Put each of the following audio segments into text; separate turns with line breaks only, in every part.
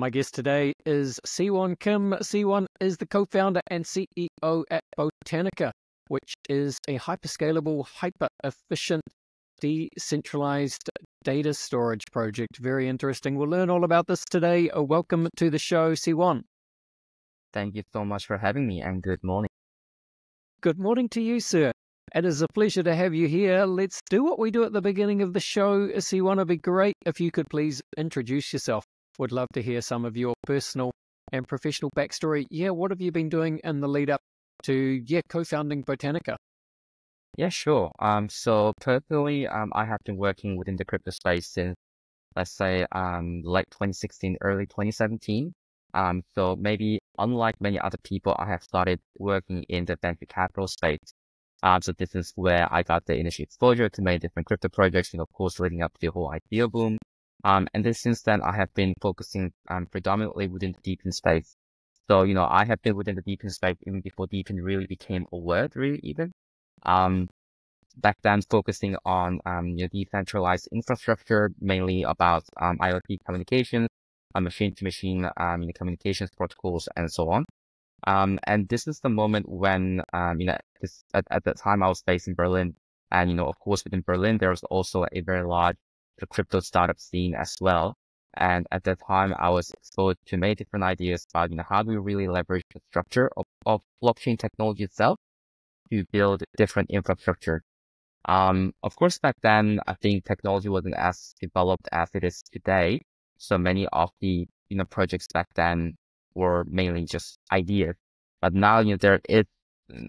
My guest today is Siwon Kim. Siwon is the co-founder and CEO at Botanika, which is a hyper-scalable, hyper-efficient, decentralized data storage project. Very interesting. We'll learn all about this today. Welcome to the show, Siwon.
Thank you so much for having me, and good morning.
Good morning to you, sir. It is a pleasure to have you here. Let's do what we do at the beginning of the show. Siwon, it'd be great if you could please introduce yourself. Would love to hear some of your personal and professional backstory. Yeah, what have you been doing in the lead up to, co-founding Botanika?
Yeah, sure. So personally, I have been working within the crypto space since, let's say, late 2016, early 2017. So maybe unlike many other people, I have started working in the venture capital space. So this is where I got the initial exposure to many different crypto projects, of course, leading up to the whole IPO boom. And then since then, I have been focusing predominantly within the deep space. So, I have been within the deep space even before deep really became a word, really, even. Back then, focusing on decentralized infrastructure, mainly about IoT communications, machine-to-machine communications protocols, and so on. And this is the moment when, at that time I was based in Berlin. And, of course, within Berlin, there was also a very large crypto startup scene as well. And at that time, I was exposed to many different ideas about, how do we really leverage the structure of blockchain technology itself to build different infrastructure. Of course, back then, I think technology wasn't as developed as it is today. So many of the, projects back then were mainly just ideas. But now, there is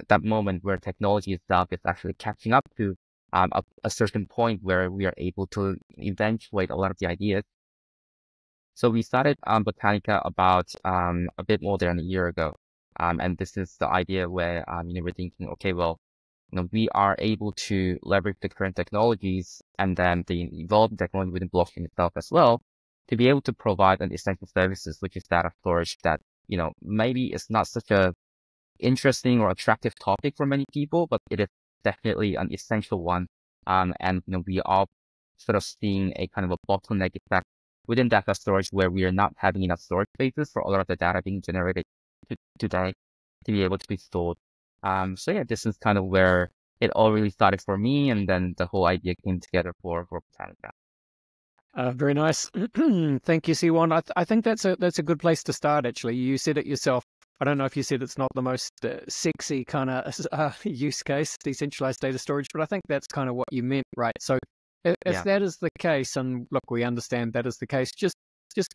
that moment where technology itself is actually catching up to a certain point where we are able to eventuate a lot of the ideas. So we started Botanika about a bit more than a year ago. And this is the idea where we're thinking, okay, well, we are able to leverage the current technologies and then the evolving technology within blockchain itself as well to be able to provide an essential services, which is data storage that, maybe it's not such a interesting or attractive topic for many people, but it is definitely an essential one. And we are sort of seeing a kind of a bottleneck effect within data storage where we are not having enough storage spaces for a lot of the data being generated today to be able to be stored. So yeah, this is kind of where it all really started for me, and then the whole idea came together for Botanika.
Very nice. Thank you, Siwon. I think that's a good place to start, actually. You said it yourself. I don't know if you said it's not the most sexy kind of use case, decentralized data storage, but I think that's kind of what you meant, right? So if that is the case, and look, we understand that is the case, just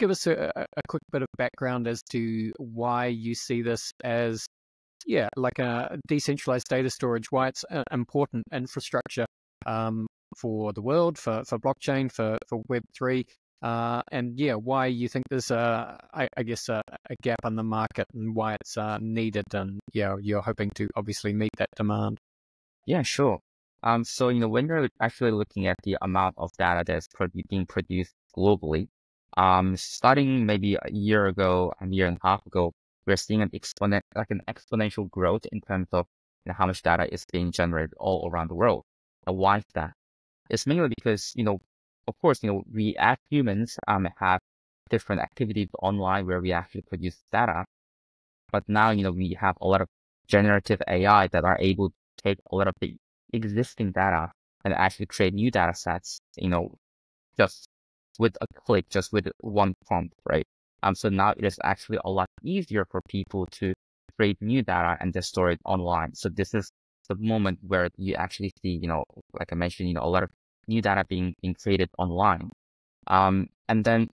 give us a quick bit of background as to why you see this as, like a decentralized data storage, why it's important infrastructure for the world, for blockchain, for Web3. And why you think there's I guess a gap in the market and why it's needed, and you're hoping to obviously meet that demand.
Yeah, sure. So when you're actually looking at the amount of data that's being produced globally, starting maybe a year ago, a year and a half ago, we're seeing an exponential growth in terms of how much data is being generated all around the world. Now, why is that? It's mainly because of course, we as humans have different activities online where we actually produce data. But now, we have a lot of generative AI that are able to take a lot of the existing data and actually create new data sets, just with a click, just with one prompt, right? So now it is actually a lot easier for people to create new data and just store it online. So this is the moment where you actually see, like I mentioned, a lot of new data being created online. And then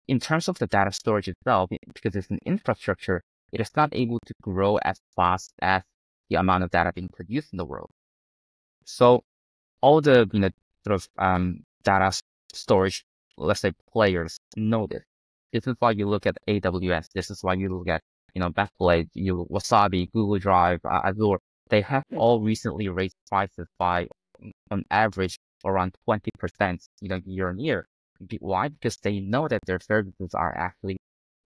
in terms of the data storage itself, because it's an infrastructure, it is not able to grow as fast as the amount of data being produced in the world. So all the, sort of data storage, let's say, players know this. This is why you look at AWS. This is why you look at, Backblaze, Wasabi, Google Drive, Azure. They have all recently raised prices by, on average, around 20%, year on year. Why? Because they know that their services are actually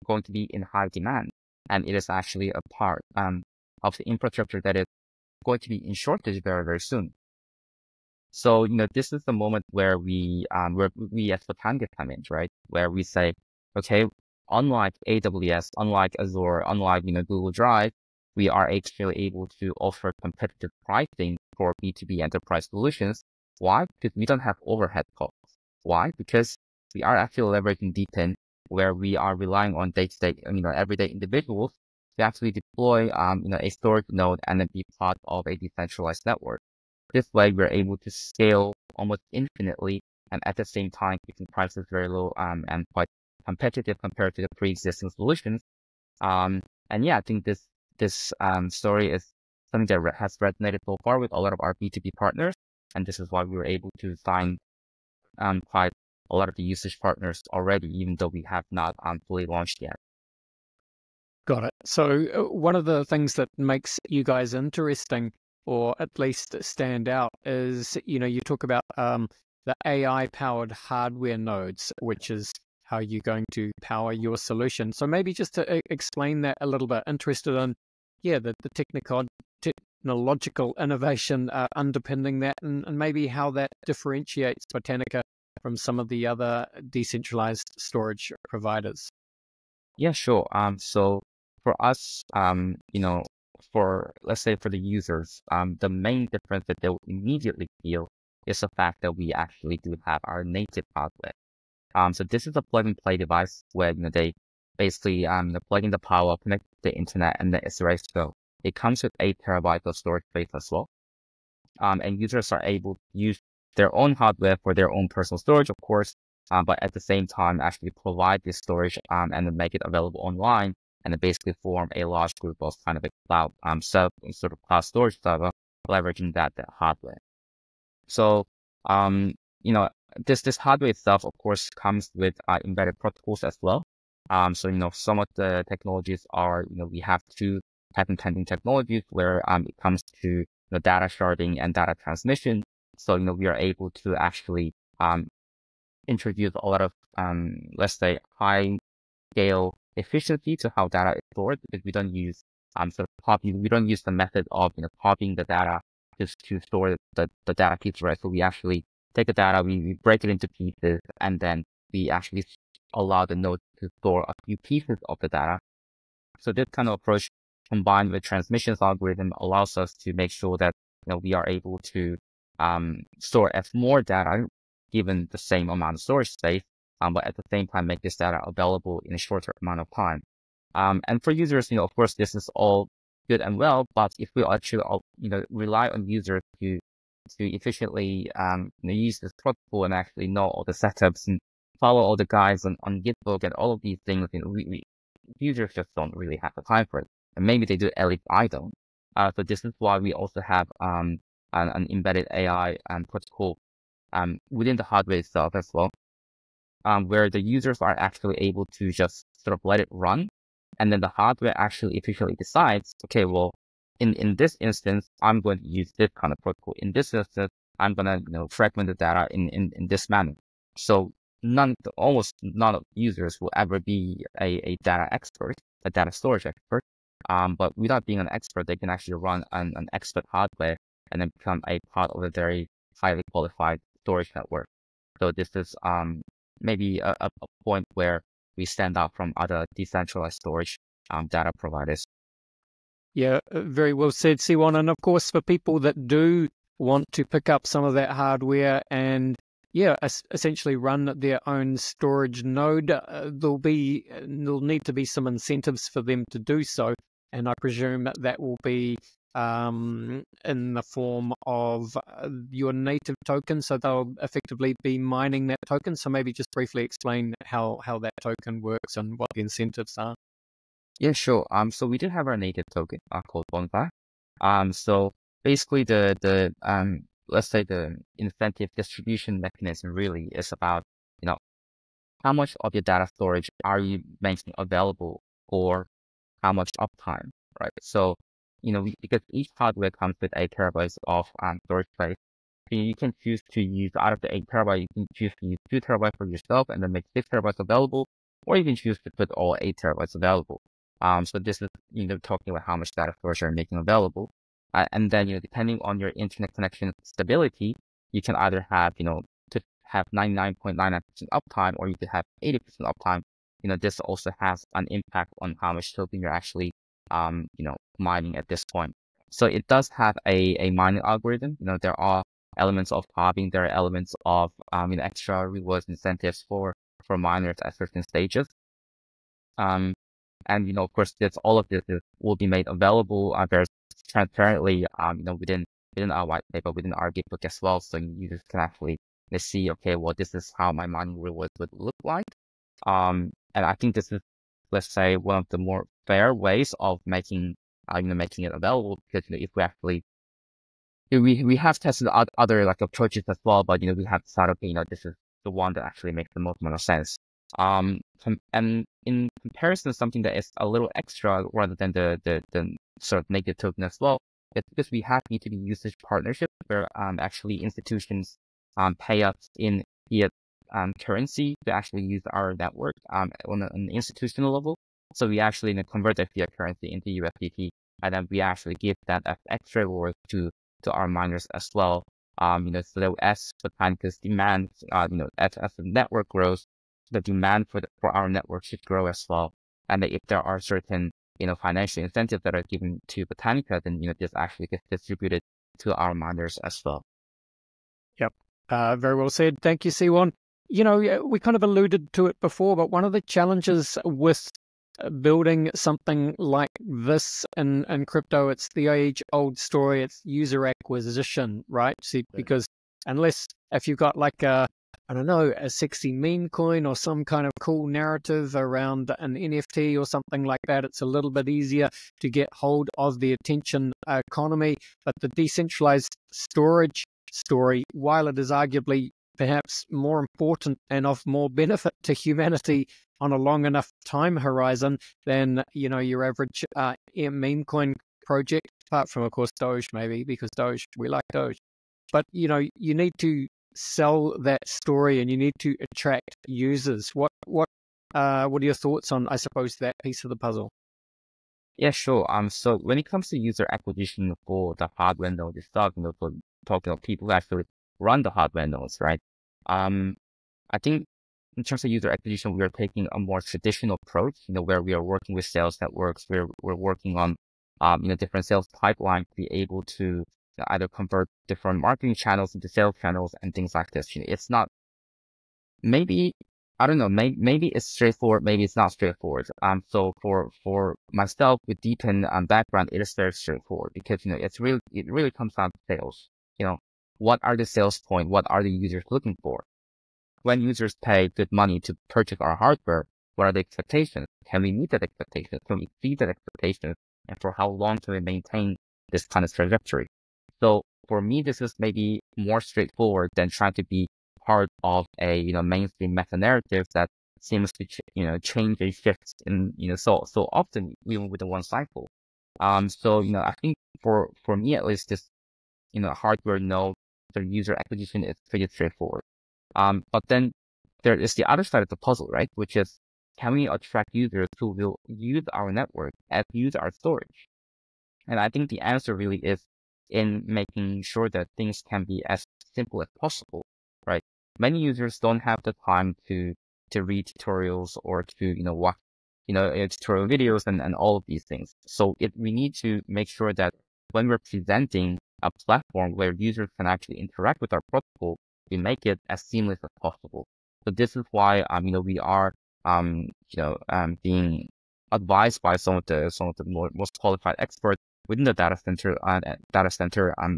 going to be in high demand, and it is actually a part of the infrastructure that is going to be in shortage very, very soon. So, this is the moment where we as Botanika come in, right? Where we say, okay, unlike AWS, unlike Azure, unlike, Google Drive, we are actually able to offer competitive pricing for B2B enterprise solutions. Why? Because we don't have overhead costs. Why? Because we are actually leveraging Deepin, where we are relying on day-to-day, everyday individuals to actually deploy, a storage node and then be part of a decentralized network. This way, we're able to scale almost infinitely, and at the same time, keeping prices very low, and quite competitive compared to the pre-existing solutions. And yeah, I think this story is something that has resonated so far with a lot of our B2B partners, and this is why we were able to sign quite a lot of the usage partners already, even though we have not fully launched yet.
Got it. So one of the things that makes you guys interesting, or at least stand out, is, you talk about the AI-powered hardware nodes, which is how you're going to power your solution. So maybe just to explain that a little bit, interested in, the technological innovation underpinning that, and maybe how that differentiates Botanica from some of the other decentralized storage providers.
Yeah, sure. So for us, let's say for the users, the main difference that they'll immediately feel is the fact that we actually do have our native hardware. So this is a plug-and-play device where, they basically plug in the power, connect to the internet, and then it's ready to go. It comes with 8 terabytes of storage space as well. And users are able to use their own hardware for their own personal storage, of course, but at the same time actually provide this storage and then make it available online, and then basically form a large group of kind of a cloud sort of cloud storage server, leveraging that hardware. So this hardware itself, of course, comes with embedded protocols as well. So some of the technologies are, we have 2 patent pending technologies where it comes to data sharding and data transmission. So we are able to actually introduce a lot of let's say high scale efficiency to how data is stored, because we don't use we don't use the method of copying the data just to store the data piece, right? So we actually take the data, we break it into pieces, and then we actually allow the node to store a few pieces of the data. So this kind of approach, combined with transmissions algorithm, allows us to make sure that we are able to store as more data given the same amount of storage space, but at the same time make this data available in a shorter amount of time. And for users, of course, this is all good and well, but if we actually rely on users to efficiently use this protocol and actually know all the setups and follow all the guides on Gitbook and all of these things, users just don't really have the time for it. And maybe they do, at least I don't. So this is why we also have an embedded AI protocol within the hardware itself as well, where the users are actually able to just sort of let it run, and then the hardware actually efficiently decides, okay, well, in this instance, I'm going to use this kind of protocol. In this instance, I'm going to fragment the data in this manner. So almost none of users will ever be a data expert, a data storage expert. But without being an expert, they can actually run an expert hardware and then become a part of a very highly qualified storage network. So this is maybe a point where we stand out from other decentralized storage data providers.
Yeah, very well said, Siwon. And of course, for people that do want to pick up some of that hardware and essentially run their own storage node, there'll need to be some incentives for them to do so. And I presume that will be in the form of your native token. So they'll effectively be mining that token. So maybe just briefly explain how that token works and what the incentives are.
Yeah, sure. So we do have our native token called Bonsai. So basically the let's say the incentive distribution mechanism really is about, how much of your data storage are you making available for how much uptime, right? So, because each hardware comes with 8 terabytes of storage space, so you can choose to use out of the 8 terabytes, you can choose to use 2 terabytes for yourself and then make 6 terabytes available, or you can choose to put all 8 terabytes available. So this is, talking about how much data storage you're making available. And then, depending on your internet connection stability, you can either have, to have 99.99% uptime, or you could have 80% uptime, this also has an impact on how much token you're actually, mining at this point. So it does have a mining algorithm. There are elements of copying, there are elements of, extra rewards, incentives for miners at certain stages. And, of course, all of this will be made available very transparently, within our white paper, within our Gitbook as well. So users can actually see, okay, well, this is how my mining rewards would look like. And I think this is, let's say, one of the more fair ways of making it available, because if we actually we have tested other like approaches as well, but we have decided, okay, this is the one that actually makes the most amount of sense. And in comparison, something that is a little extra rather than the sort of native token as well, it's because we have B2B usage partnership where actually institutions pay us in fiat currency to actually use our network on an institutional level. So we actually convert that fiat currency into USDT, and then we actually give that as extra reward to our miners as well. So that as Botanica's demand, as the network grows, the demand for our network should grow as well. And if there are certain, financial incentives that are given to Botanica, then, this actually gets distributed to our miners as well.
Yep. Very well said. Thank you, Siwon. We kind of alluded to it before, but one of the challenges with building something like this in crypto, it's the age-old story. It's user acquisition, right? See, because if you've got like a sexy meme coin or some kind of cool narrative around an NFT or something like that, it's a little bit easier to get hold of the attention economy. But the decentralized storage story, while it is arguably perhaps more important and of more benefit to humanity on a long enough time horizon than, your average meme coin project, apart from, of course, Doge, maybe, because we like Doge. But, you need to sell that story and you need to attract users. What are your thoughts on, I suppose, that piece of the puzzle?
Yeah, sure. So when it comes to user acquisition for the hardware node itself, for talking of people who actually run the hardware nodes, right? I think in terms of user acquisition, we are taking a more traditional approach, where we are working with sales networks, we're working on, different sales pipelines to be able to either convert different marketing channels into sales channels and things like this. It's not, maybe, I don't know, maybe it's straightforward, maybe it's not straightforward. So for myself with deepened background, it is very straightforward because, it really comes down to sales. What are the sales points? What are the users looking for? When users pay good money to purchase our hardware, what are the expectations? Can we meet that expectation? Can we exceed that expectation? And for how long can we maintain this kind of trajectory? So for me, this is maybe more straightforward than trying to be part of a, mainstream meta narrative that seems to, change and shift in, so often even within one cycle. So, I think for me, at least this, hardware node, the user acquisition is pretty straightforward. But then there is the other side of the puzzle, right? Which is, can we attract users who will use our network as use our storage? And I think the answer really is in making sure that things can be as simple as possible, right? Many users don't have the time to read tutorials or to, watch, tutorial videos and all of these things. So we need to make sure that when we're presenting a platform where users can actually interact with our protocol, we make it as seamless as possible. So this is why, we are, being advised by some of the most qualified experts within the data center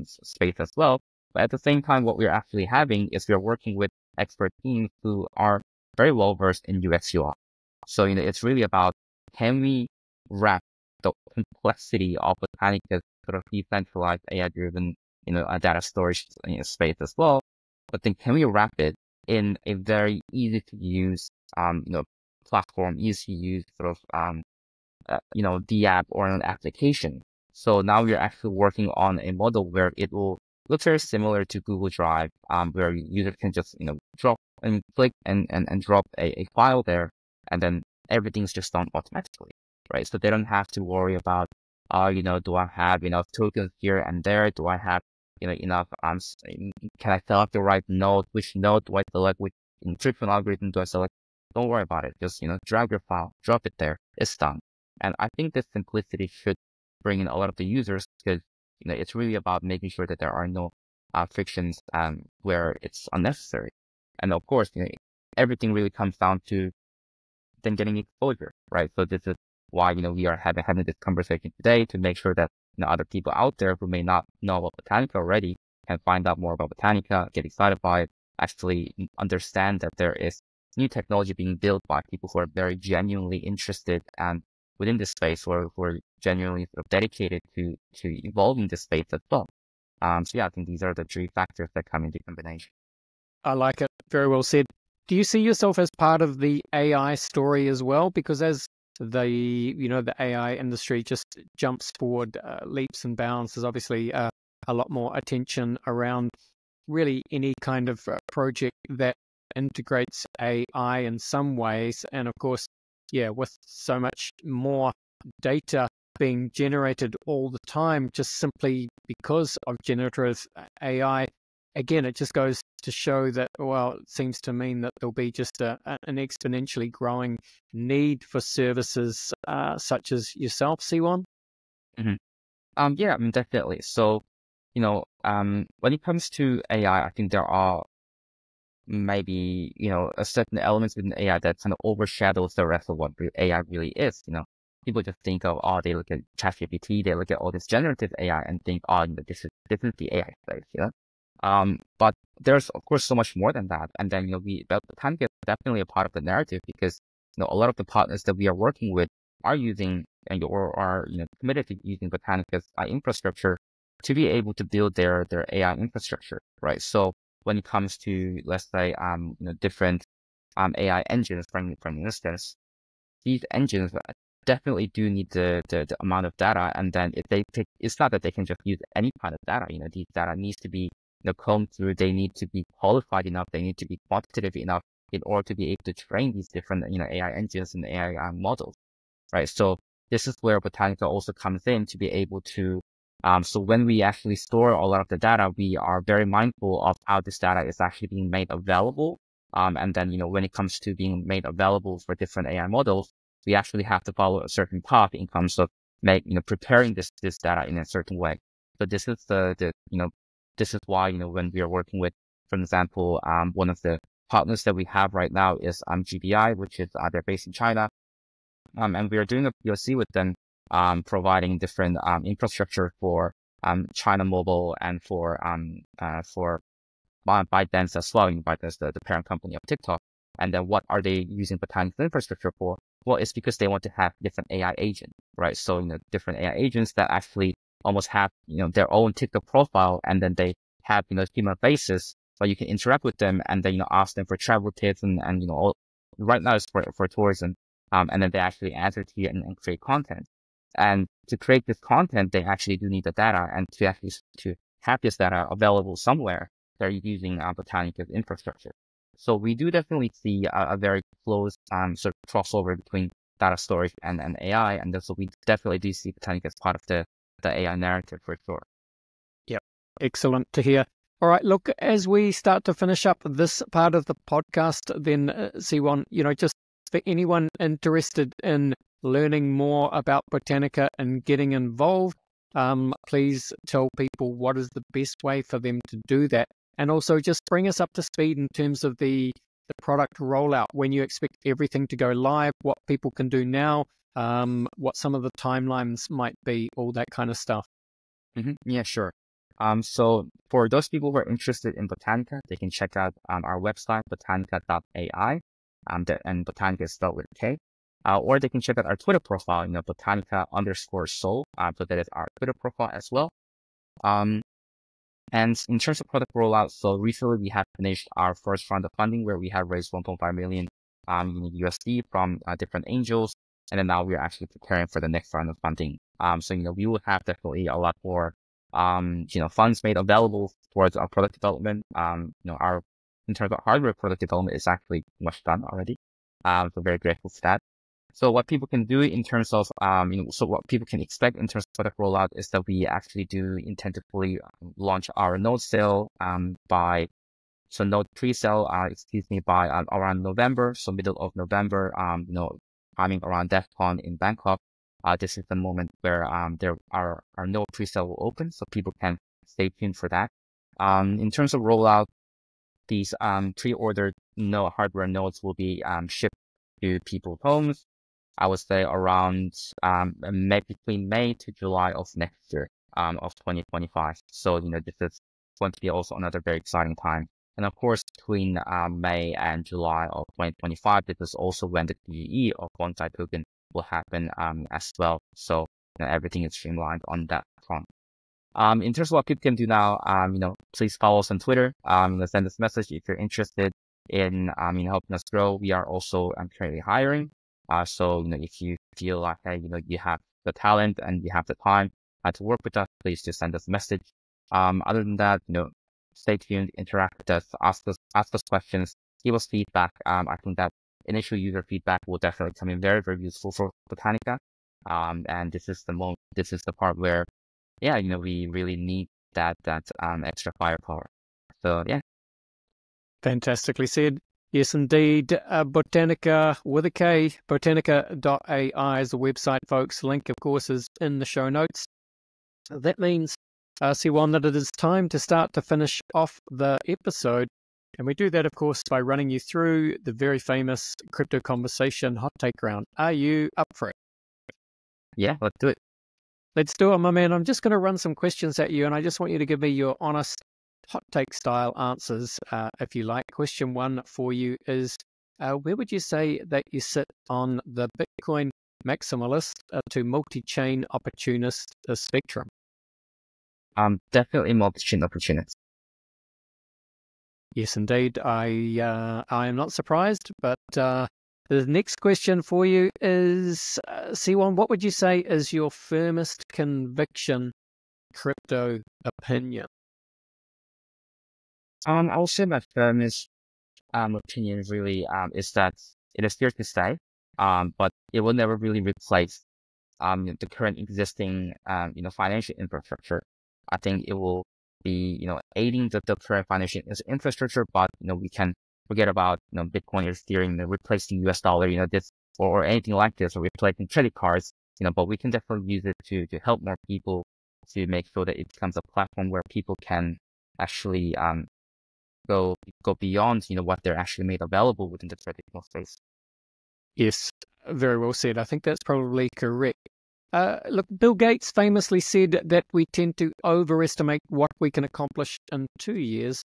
space as well. But at the same time, what we're actually having is we're working with expert teams who are very well versed in UX UI. So, it's really about, can we wrap the complexity of Botanica's sort of decentralized AI-driven, data storage space as well. But then can we wrap it in a very easy to use, platform, easy to use sort of, the app or an application. So now we're actually working on a model where it will look very similar to Google Drive, where users can just, drop and click and drop a file there, and then everything's just done automatically, right? So they don't have to worry about, do I have enough tokens here and there? Do I have, enough, can I select the right node? Which node do I select? Which encryption algorithm do I select? Don't worry about it. Just, drag your file, drop it there. It's done. And I think this simplicity should bring in a lot of the users because, it's really about making sure that there are no frictions where it's unnecessary. And of course, everything really comes down to then getting exposure, right? So this is why, we are having this conversation today to make sure that, other people out there who may not know about Botanica already can find out more about Botanica, get excited by it, actually understand that there is new technology being built by people who are very genuinely interested and within this space or who are genuinely sort of dedicated to evolving this space as well. So yeah, I think these are the three factors that come into combination.
I like it. Very well said. Do you see yourself as part of the AI story as well? Because as the AI industry just jumps forward leaps and bounds, there's obviously a lot more attention around really any kind of project that integrates AI in some ways. And of course, with so much more data being generated all the time, just simply because of generative AI, again, it just goes to show that, well, it seems to mean that there'll be just an exponentially growing need for services such as yourself, Siwon.
Yeah, I mean, definitely. So, when it comes to AI, I think there are maybe, a certain elements within AI that kind of overshadows the rest of what AI really is. People just think of, they look at ChatGPT, they look at all this generative AI and think, this is the AI space, but there's of course so much more than that. And then, Botanica is definitely a part of the narrative because, a lot of the partners that we are working with are using or are, committed to using Botanica's infrastructure to be able to build their AI infrastructure, right? So when it comes to, let's say, different AI engines, for instance, these engines definitely do need the amount of data. And then if they take, it's not that they can just use any kind of data. These data needs to be combed through. They need to be qualified enough. They need to be quantitative enough in order to be able to train these different AI engines and AI models, right? So this is where Botanica also comes in to be able to. So when we actually store a lot of the data, we are very mindful of how this data is actually being made available. And then, when it comes to being made available for different AI models, we actually have to follow a certain path in terms of preparing this data in a certain way. So this is this is why, when we are working with, for example, one of the partners that we have right now is GBI, which is they're based in China. And we are doing a POC with them, providing different infrastructure for China Mobile and for ByteDance as well. ByteDance, the parent company of TikTok. And then what are they using Botanica's infrastructure for? Well, it's because they want to have different AI agents, right? So, different AI agents that actually almost have, their own TikTok profile, and then they have, human faces, so you can interact with them and then, ask them for travel tips and all, right now it's for tourism. And then they actually answer to you and create content. And to create this content, they actually do need the data, and to have this data available somewhere, they're using Botanica's infrastructure. So we do definitely see a very close sort of crossover between data storage and AI, and so we definitely do see Botanica as part of the AI narrative for sure.
Yep, excellent to hear. All right, look, as we start to finish up this part of the podcast, then Siwon, just for anyone interested in learning more about Botanica and getting involved, please tell people what is the best way for them to do that. And also just bring us up to speed in terms of the product rollout, when you expect everything to go live, what people can do now, what some of the timelines might be, all that kind of stuff.
Yeah, sure. So for those people who are interested in Botanica, they can check out our website, botanica.ai, and Botanica is spelled with K. Or they can check out our Twitter profile, Botanica_Seoul. So that is our Twitter profile as well. And in terms of product rollout, so recently we have finished our first round of funding where we have raised 1.5 million USD from different angels. And then now we're actually preparing for the next round of funding. So, we will have definitely a lot more, funds made available towards our product development. In terms of hardware product development is actually much done already. So very grateful for that. So what people can do in terms of, so what people can expect in terms of product rollout is that we actually do intend to fully launch our node sale by So node pre-sale, by around November, so middle of November, timing around DEF CON in Bangkok. This is the moment where our node pre-sale will open, so people can stay tuned for that. In terms of rollout, these pre-ordered hardware nodes will be shipped to people's homes. I would say around between May to July of next year, of 2025. So this is going to be also another very exciting time. And of course, between May and July of 2025, this is also when the DE of Bonsai token will happen as well. So everything is streamlined on that front. In terms of what people can do now, please follow us on Twitter. Send us a message if you're interested in helping us grow. We are also currently hiring. So if you feel like you have the talent and you have the time to work with us, please just send us a message. Other than that, stay tuned, interact with us, ask us questions, give us feedback. I think that initial user feedback will definitely come in very, very useful for Botanica. And this is the part where, we really need that extra firepower. So yeah.
Fantastically said. Yes, indeed. Botanika with a K, botanika.ai is the website, folks. Link, of course, is in the show notes. That means, Siwon, that it is time to start to finish off the episode. And we do that, of course, by running you through the very famous crypto conversation hot take round. Are you up for it?
Yeah, let's do it.
Let's do it, my man. I'm just going to run some questions at you, and I just want you to give me your honest hot take style answers, if you like. Question one for you is, where would you say that you sit on the Bitcoin maximalist to multi-chain opportunist spectrum?
Definitely multi-chain opportunist.
Yes, indeed. I am not surprised, but the next question for you is, Siwon, what would you say is your firmest conviction crypto opinion?
I would say my firmest opinion really is that it is here to stay, but it will never really replace the current existing financial infrastructure. I think it will be aiding the current financial infrastructure, but we can forget about Bitcoin, Ethereum, replacing US dollar, this or anything like this, or replacing credit cards, but we can definitely use it to help more people, to make sure that it becomes a platform where people can actually go beyond what they're actually made available within the traditional space.
Yes, very well said. I think that's probably correct. Look, Bill Gates famously said that we tend to overestimate what we can accomplish in 2 years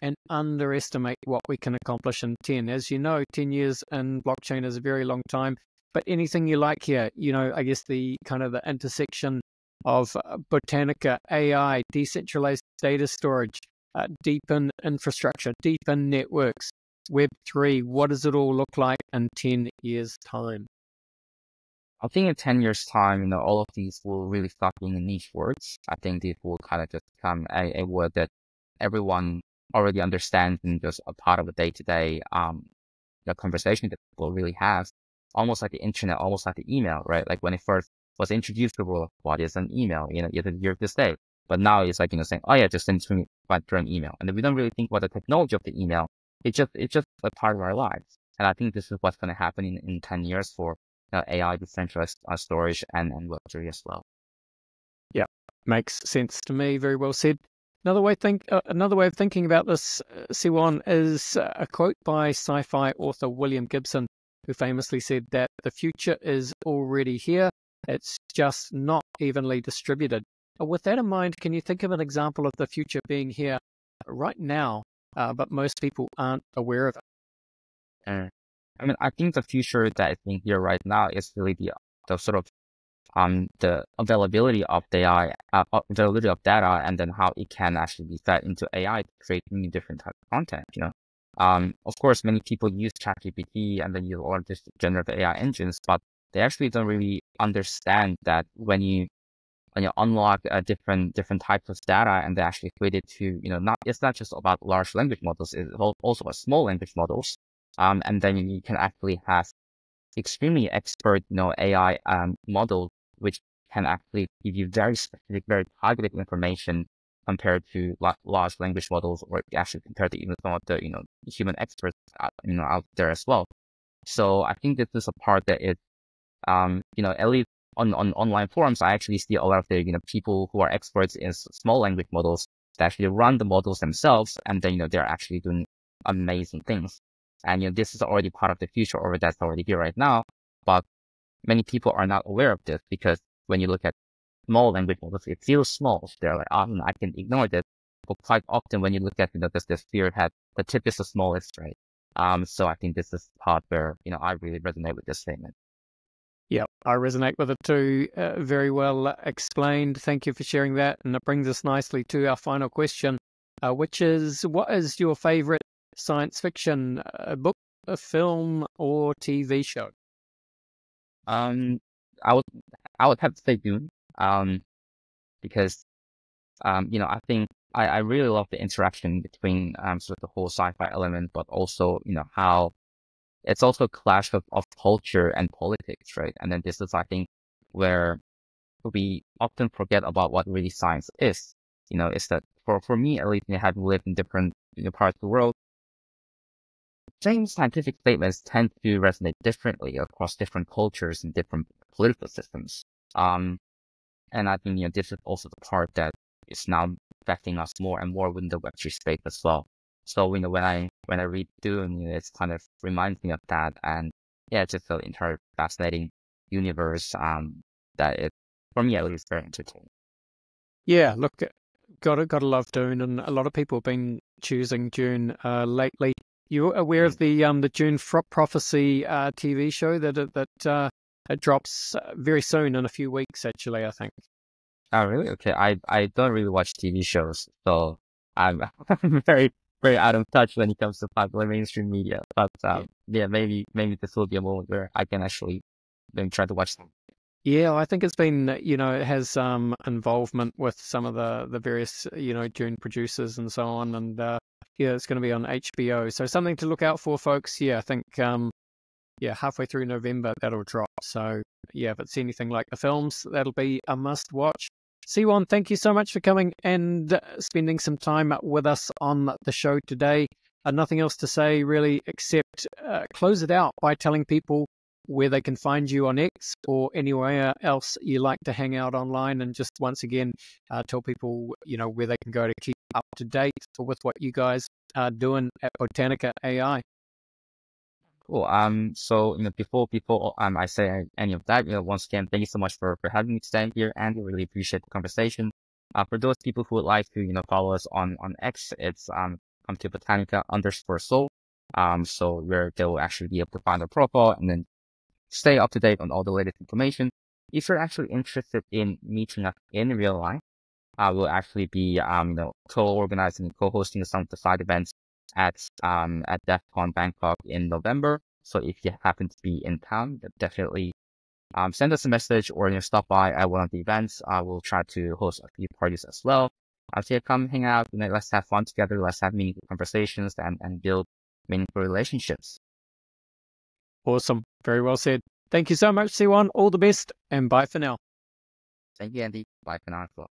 and underestimate what we can accomplish in 10. As you know, 10 years in blockchain is a very long time. But anything you like here, I guess the kind of the intersection of Botanica, AI, decentralized data storage, deepen infrastructure, deepen networks, Web3, what does it all look like in 10 years' time?
I think in 10 years' time, all of these will really start being niche words. I think these will kind of just become a word that everyone already understands and just a part of the day-to-day conversation that people really have. Almost like the internet, almost like the email, right? Like when it first was introduced to the world, what is an email? Even here this day. But now it's like, saying, oh yeah, just send it to me through an email. And then we don't really think about the technology of the email. It's just a part of our lives. And I think this is what's going to happen in 10 years for AI, decentralized storage, and Web3 as well.
Yeah, makes sense to me. Very well said. Another way of thinking about this, Siwon, is a quote by sci-fi author William Gibson, who famously said that the future is already here. It's just not evenly distributed. With that in mind, can you think of an example of the future being here right now, but most people aren't aware of it?
I think the future that is being here right now is really the sort of the availability of data, and then how it can actually be fed into AI to create many different types of content. Of course, many people use ChatGPT and then use all of these generative AI engines, but they actually don't really understand that when you unlock different types of data and they actually equate it to it's not just about large language models, it's also about small language models. And then you can actually have extremely expert, AI models, which can actually give you very specific, very targeted information compared to large language models, or actually compared to even some of the, human experts, out there as well. So I think this is a part that is, at least on online forums, I actually see a lot of the, people who are experts in small language models that actually run the models themselves, and then, they're actually doing amazing things. And, this is already part of the future, or that's already here right now. But many people are not aware of this, because when you look at small language models, it feels small. They're like, I can ignore this. But quite often when you look at, the spearhead, the tip is the smallest, right? So I think this is the part where, I really resonate with this statement.
Yeah, I resonate with it too. Very well explained. Thank you for sharing that. And it brings us nicely to our final question, which is, what is your favorite science fiction book, a film, or TV show?
Um, I would I would have to say Dune, because I think I really love the interaction between sort of the whole sci-fi element, but also how it's also a clash of culture and politics, right? And then this is, I think, where we often forget about what really science is. Is that for me at least, having lived in different parts of the world, same scientific statements tend to resonate differently across different cultures and different political systems. Um, and I think, this is also the part that is now affecting us more and more within the Web3 space as well. So, when I read Dune, it's kind of reminds me of that. And yeah, it's just the entire fascinating universe, that it, for me at least, very entertaining.
Yeah, look, gotta love Dune, and a lot of people have been choosing Dune lately. You aware of the Dune Prophecy TV show that it drops very soon, in a few weeks, actually, I think.
Oh, really? Okay. I don't really watch TV shows, so I'm I'm very, very out of touch when it comes to popular mainstream media. But
Yeah.
yeah, maybe this will be a moment where I can actually maybe try to watch them.
Yeah, I think it's been, it has involvement with some of the various, Dune producers and so on, and yeah, it's going to be on HBO. So something to look out for, folks. Yeah, I think yeah, halfway through November that'll drop. So yeah, if it's anything like the films, that'll be a must watch. Siwon, thank you so much for coming and spending some time with us on the show today. Nothing else to say really, except close it out by telling people where they can find you on X or anywhere else you like to hang out online, and just once again tell people where they can go to keep up to date with what you guys are doing at Botanika AI.
Cool. So, before I say any of that, once again, thank you so much for having me today here, and we really appreciate the conversation. For those people who would like to, follow us on X, it's come to Botanica_soul. So where they will actually be able to find our profile and then stay up to date on all the latest information. If you're actually interested in meeting us in real life, we'll actually be co-organizing and co-hosting some of the side events at DEF CON Bangkok in November. So if you happen to be in town, definitely send us a message, or stop by at one of the events. We'll try to host a few parties as well. So yeah, come hang out, let's have fun together, let's have meaningful conversations and build meaningful relationships.
Awesome. Very well said. Thank you so much, Siwon. All the best, and bye for now.
Thank you, Andy. Bye for now as well.